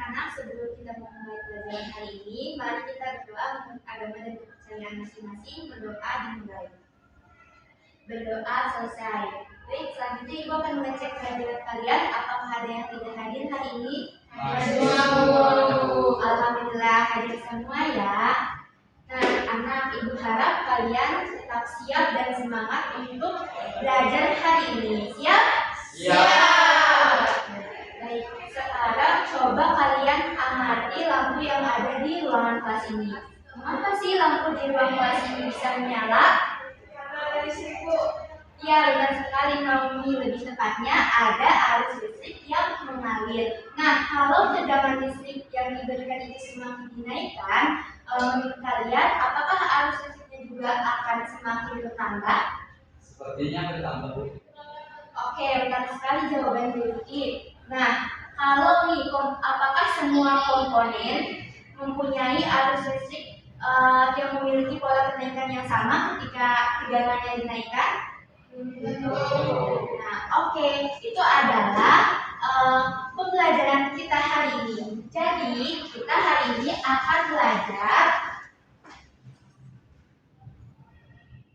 anak-anak, sebelum kita memulai pelajaran hari ini, mari kita berdoa menurut agama dan kepercayaan masing-masing. Berdoa dimulai. Berdoa selesai. Baik, selanjutnya Ibu akan mengecek kehadiran kalian. Apakah ada yang tidak hadir hari ini? Alhamdulillah hadir semua ya. Nah, anak, Ibu harap kalian tetap siap dan semangat untuk belajar hari ini. Siap? Siap. Baik, sekarang coba kalian amati lampu yang ada di ruangan kelas ini. Mengapa sih lampu di ruang kelas ini bisa menyala? Karena listrik, Bu. Ya, benar sekali Naomi. Lebih tepatnya ada arus listrik yang mengalir. Nah, kalau tegangan listrik yang diberikan itu semakin dinaikkan, menurut kalian, apakah arus listriknya juga akan semakin bertambah? Sepertinya bertambah, Bu. Oke, benar sekali jawaban Rifki. Nah, kalau nih, apakah semua komponen mempunyai arus listrik yang memiliki pola kenaikan yang sama ketika tegangannya dinaikkan? Nah, oke, itu adalah pembelajaran kita hari ini. Jadi, kita hari ini akan belajar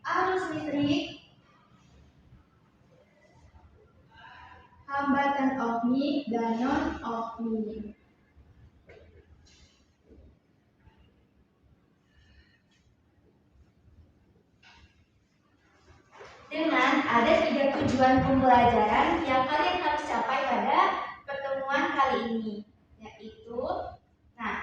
arus listrik, hambatan ohmik dan non-ohmik. Dengan ada 3 tujuan pembelajaran yang kalian harus capai pada pertemuan kali ini, yaitu, nah,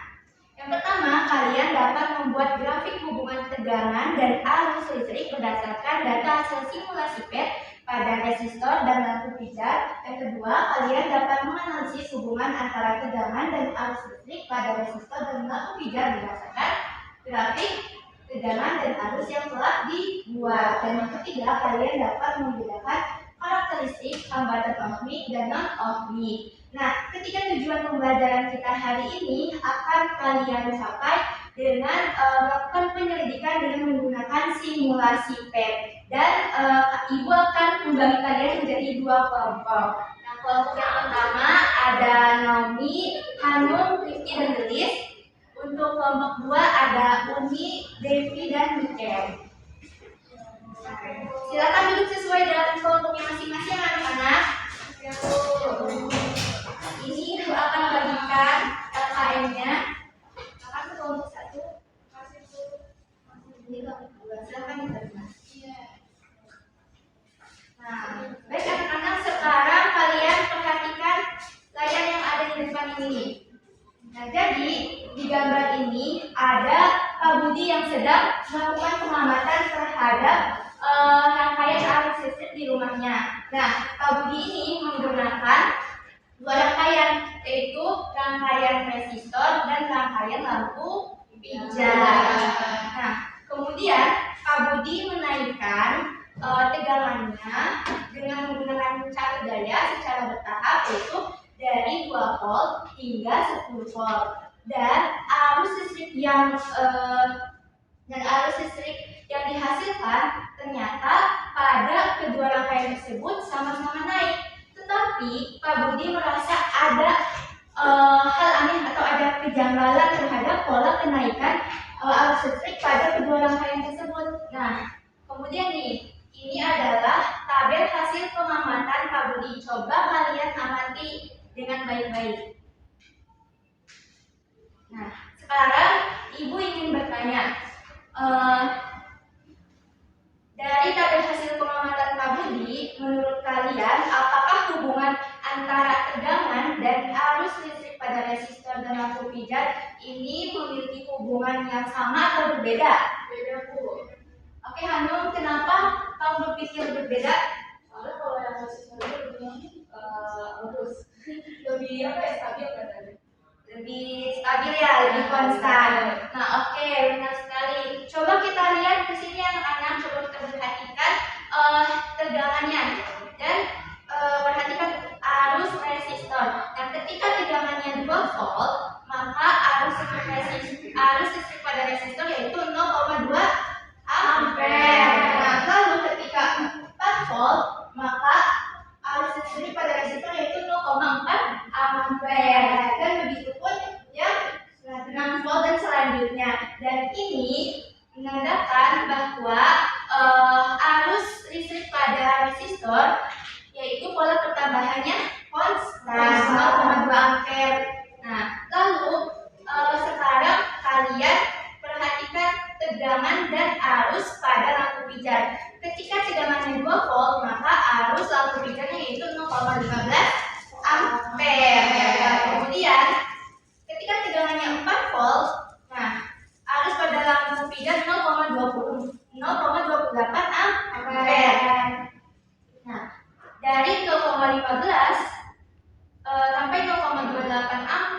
yang pertama, kalian dapat membuat grafik hubungan tegangan dan arus listrik berdasarkan data hasil simulasi PET pada resistor dan lampu pijar. Yang kedua, kalian dapat menganalisis hubungan antara tegangan dan arus listrik pada resistor dan lampu pijar berdasarkan grafik tegangan dan arus yang telah dibuat. Dan yang ketiga, kalian dapat membedakan karakteristik hambatan ohmik dan non-ohmik. Nah, ketika tujuan pembelajaran kita hari ini akan kalian capai dengan melakukan penyelidikan dengan menggunakan simulasi PET. Dan Ibu akan membagi kalian menjadi 2 kelompok. Nah, kelompok yang pertama ada Naomi, Hanum, Rifki, dan Gelis. Untuk kelompok 2 ada Uni, Devi, dan Mikel. Silakan duduk sesuai dengan kelompoknya masing-masing anak-anak. Ini Ibu akan bagikan LKM-nya. Akan ke kelompok 1. Ini kelompok 2. Silakan diterima. Nah, baik anak-anak, sekarang kalian perhatikan layar yang ada di depan ini. Nah, jadi di gambar ini ada Pak Budi yang sedang melakukan pengamatan terhadap rangkaian arus listrik di rumahnya. Nah, Pak Budi ini menggunakan 2 rangkaian, yaitu rangkaian resistor dan rangkaian lampu pijar. Nah, kemudian Pak Budi menaikkan tegangannya dengan menggunakan cara daya secara bertahap, yaitu dari 2 volt hingga 10 volt. Dan arus listrik yang dihasilkan ternyata pada kedua rangkaian tersebut sama-sama naik. Tetapi Pak Budi merasa ada hal aneh atau ada kejanggalan terhadap pola kenaikan arus listrik pada kedua rangkaian tersebut. Nah, kemudian nih, ini adalah tabel hasil pengamatan Pak Budi. Coba kalian amati dengan baik-baik. Nah, sekarang Ibu ingin bertanya, dari tabel hasil pengamatan Pak Budi, menurut kalian apakah hubungan antara tegangan dan arus listrik pada resistor dan lampu pijar ini memiliki hubungan yang sama atau berbeda? Beda, Bu. Oke, Hanum, kenapa kamu berpikir berbeda? Soalnya kalau yang resistor itu lurus, lebih stabil katanya. Lebih stabil ya, lebih konstan. Nah, oke, benar sekali. Coba kita lihat ke sini anak-anak, coba kita perhatikan tegangannya dan perhatikan arus resistor. Nah, ketika tegangannya 2 volt, maka arus listrik pada resistor yaitu 0,2 ampere. Nah, lalu ketika 4 volt, maka arus listrik pada resistor yaitu 0,4 ampere. Dan begitu pun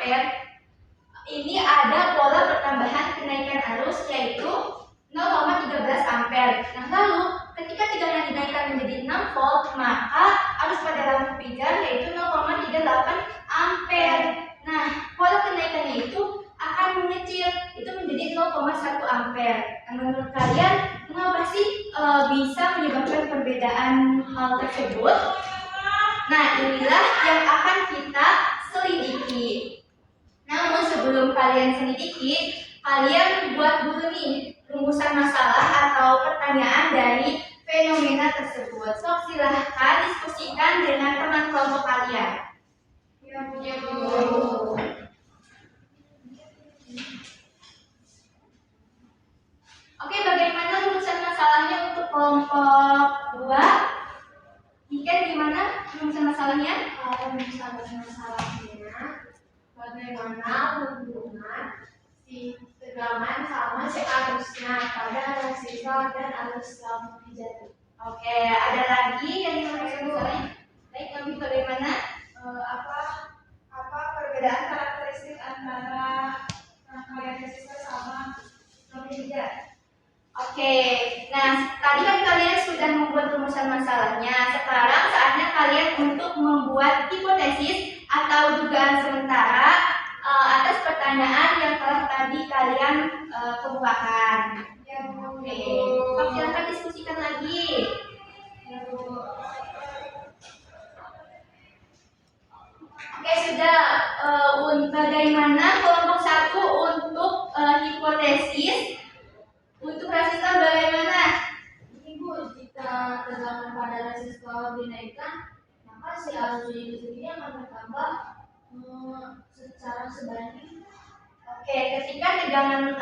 ampere, ini ada pola pertambahan kenaikan arus yaitu 0,13 ampere. Nah, lalu ketika tegangan dinaikkan menjadi 6 volt, maka arus pada lampu pijar yaitu 0,38 ampere. Nah, pola kenaikannya itu akan mengecil, itu menjadi 0,1 ampere. Nah, menurut kalian mengapa sih bisa menyebabkan perbedaan hal tersebut? Nah, inilah yang akan kita selidiki. Namun sebelum kalian selidiki, kalian buat dulu nih rumusan masalah atau pertanyaan dari fenomena tersebut. So, silahkan diskusikan dengan teman kelompok kalian. Ya, Bu. Oke, bagaimana rumusan masalahnya untuk kelompok 2? Niken, gimana rumusan masalahnya? Rumusan masalahnya bagaimana hubungan si tegangan sama si arusnya pada resistor dan arus lampu pijar. Oke, ada lagi yang rumusan masalahnya? Baik, kami bagaimana? Apa perbedaan karakteristik antara rangkaian resistor sama lampu pijar? Oke, nah tadi kan kalian sudah membuat rumusan masalahnya. Sekarang saatnya kalian untuk membuat hipotesis atau dugaan sementara atas pertanyaan yang telah tadi kalian kemukakan. Ya, Bu. Oke, silakan diskusikan lagi. Ya, Bu. Oke, sudah. Bagaimana kelompok 1 untuk hipotesis? Untuk resistor bagaimana? Ibu, jika tegangan pada resistor dinaikkan, maka si arus itu sendiri akan bertambah secara sebanding. Oke, ketika tegangan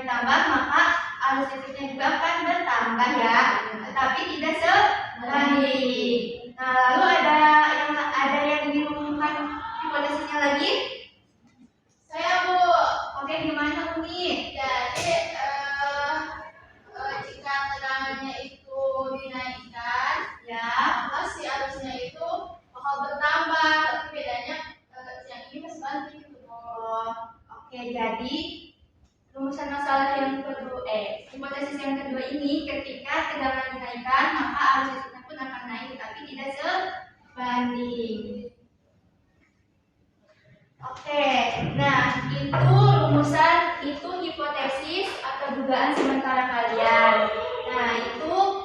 ditambah, maka arus listriknya juga akan bertambah ya, tetapi tidak sebanding. Nah, lalu ada yang ingin mengumumkan hipotesisnya lagi? Saya, Bu. Oke, gimana Umi? Jadi jika tegangannya itu dinaikkan, Ya. maka si arusnya itu bakal bertambah, tapi bedanya yang ini masih banding gitu. Oke, jadi rumusan masalah yang kedua, hipotesis yang kedua ini, ketika tegangan dinaikkan, maka arus listriknya pun akan naik, tetapi tidak sebanding. Oke, nah itu hipotesis atau dugaan sementara kalian. Nah, itu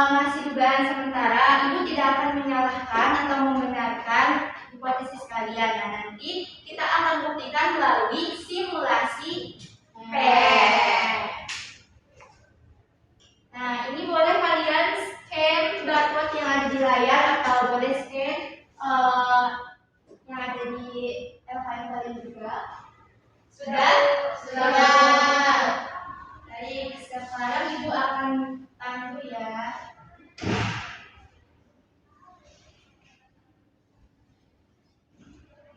masih dugaan sementara, itu tidak akan menyalahkan atau membenarkan hipotesis kalian. Nah, nanti kita akan buktikan melalui simulasi P. Nah, ini boleh kalian scan barcode yang ada di layar atau boleh scan yang ada di LKM kalian juga. Sudah? Sudah. Baik, sekarang Ibu akan pandu ya.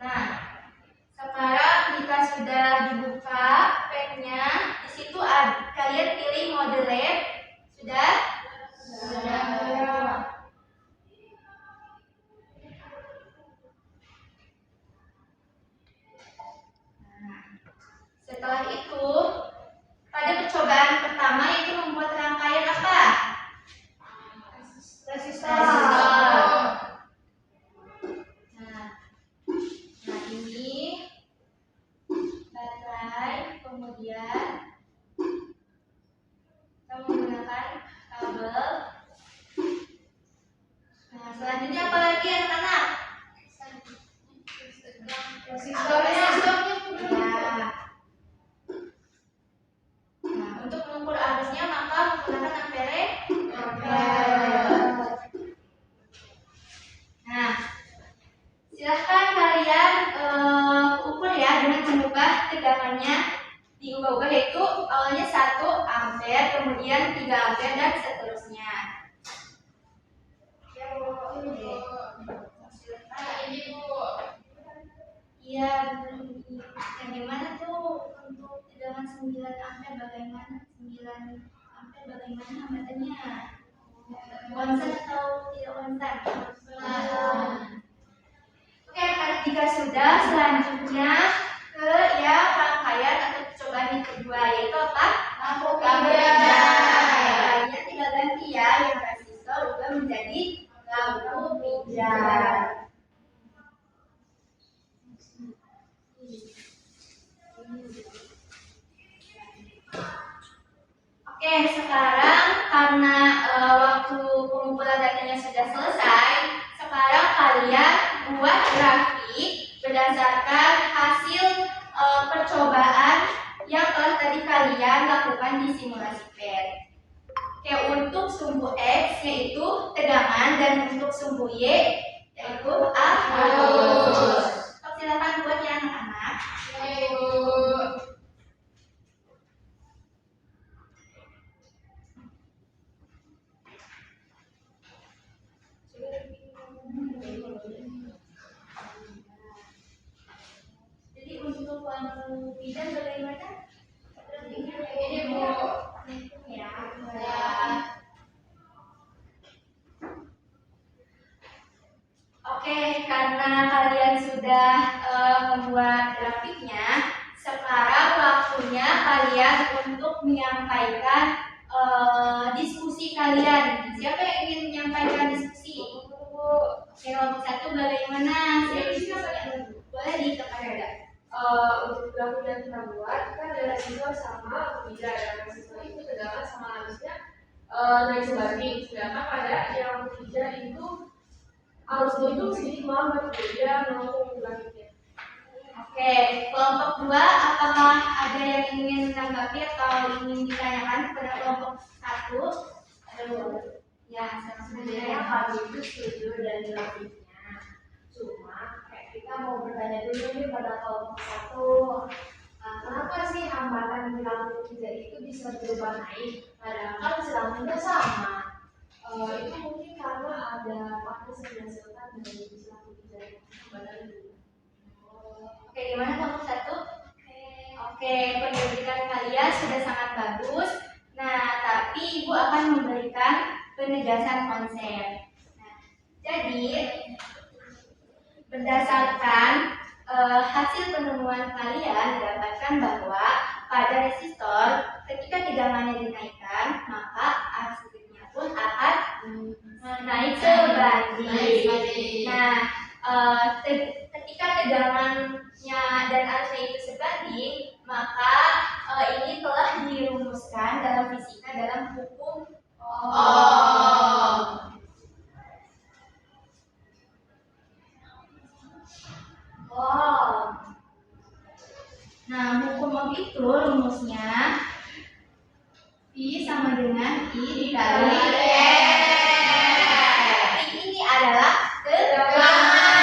Nah, sekarang jika sudah dibuka pad-nya, di situ kalian pilih mode lab. Sudah? Sudah. Setelah itu, pada percobaan pertama itu membuat rangkaian apa? Resistor. Nah, ini baterai, kemudian kita menggunakan kabel. Nah, selanjutnya apa lagi anak-anak? Resistornya. Ya. Nah, untuk mengukur arusnya maka menggunakan ampere. Nah, silahkan kalian ukur ya dengan mengubah tegangannya, diubah-ubah, yaitu awalnya 1 ampere, kemudian 3 ampere dan seterusnya. Ini, Bu. Iya, yang gimana tuh untuk tegangan 9 ampere bagaimana? 9 ampere bagaimana hambatannya? Konstan atau tidak konstan? Oke, akan jika sudah, selanjutnya ke yang rangkaian atau percobaan yang kedua, yaitu apa? Lampu pijar. Kalian tinggal ganti ya, yang resistor ubah menjadi lampu pijar. Oke, sekarang karena waktu pengumpulan datanya sudah selesai, sekarang kalian buat grafik berdasarkan hasil percobaan yang telah tadi kalian lakukan di simulasi PET. Oke, untuk sumbu X yaitu tegangan dan untuk sumbu Y yaitu arus. Silakan buat ya anak-anak. Jadi untuk lampu pijar bagaimana? Grafiknya ini Bu. Ya. Oke, karena kalian sudah membuat grafiknya, sekarang waktunya kalian untuk menyampaikan diskusi kalian. Siapa yang ingin menyampaikan diskusi? Oke, kelompok 1 bagaimana? Boleh dikepada. Untuk grafik yang kita buat kan ada resistor sama pijar. Resistor itu tegangan sama arusnya naik sebanding. Sedangkan pada yang pijar itu arusnya itu sedikit melambat, dia melakukan grafiknya. Oke, kelompok 2 apakah ada yang ingin menanggapi atau ingin ditanyakan kepada kelompok 1? Ya, Sebenarnya kami itu setuju dan grafiknya. Cuma kayak kita mau bertanya dulu nih pada kelompok 1, kenapa sih hambatan di lampu pijar itu bisa berubah naik? Padahal kan selangnya sama. Itu mungkin karena ada panas yang dihasilkan dari lampu pijar hambatan itu. Oke, gimana kelompok 1? Oke, pendidikan kalian sudah sangat bagus. Nah, tapi Ibu akan memberikan penegasan konsep. Nah, jadi berdasarkan hasil penemuan kalian didapatkan bahwa pada resistor ketika tegangannya dinaikkan maka arus listriknya pun akan naik sebanding. Nah, ketika tegangannya dan arusnya itu sebanding, maka ini telah dirumuskan dalam fisika dalam hukum Ohm. Nah, hukum Ohm itu rumusnya I sama dengan I dikali R. Ini adalah tegangan,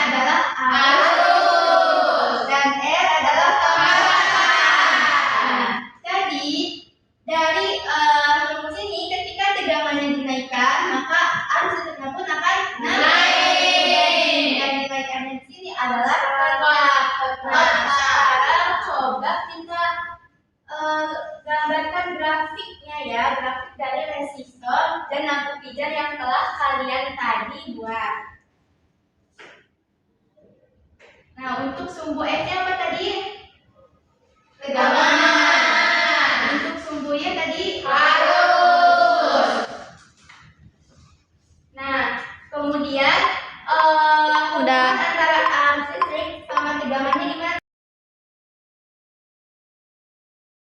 adalah arus, dan R adalah kecepatan. Jadi dari rumus ini ketika tegangannya dinaikkan maka arus listriknya pun akan naik. Dan nilai R di sini adalah kecepatan. Nah, sekarang coba kita gambarkan grafiknya ya, grafik dari resistor dan lampu pijar yang telah kalian tadi buat. Nah, untuk sumbu X-nya apa tadi?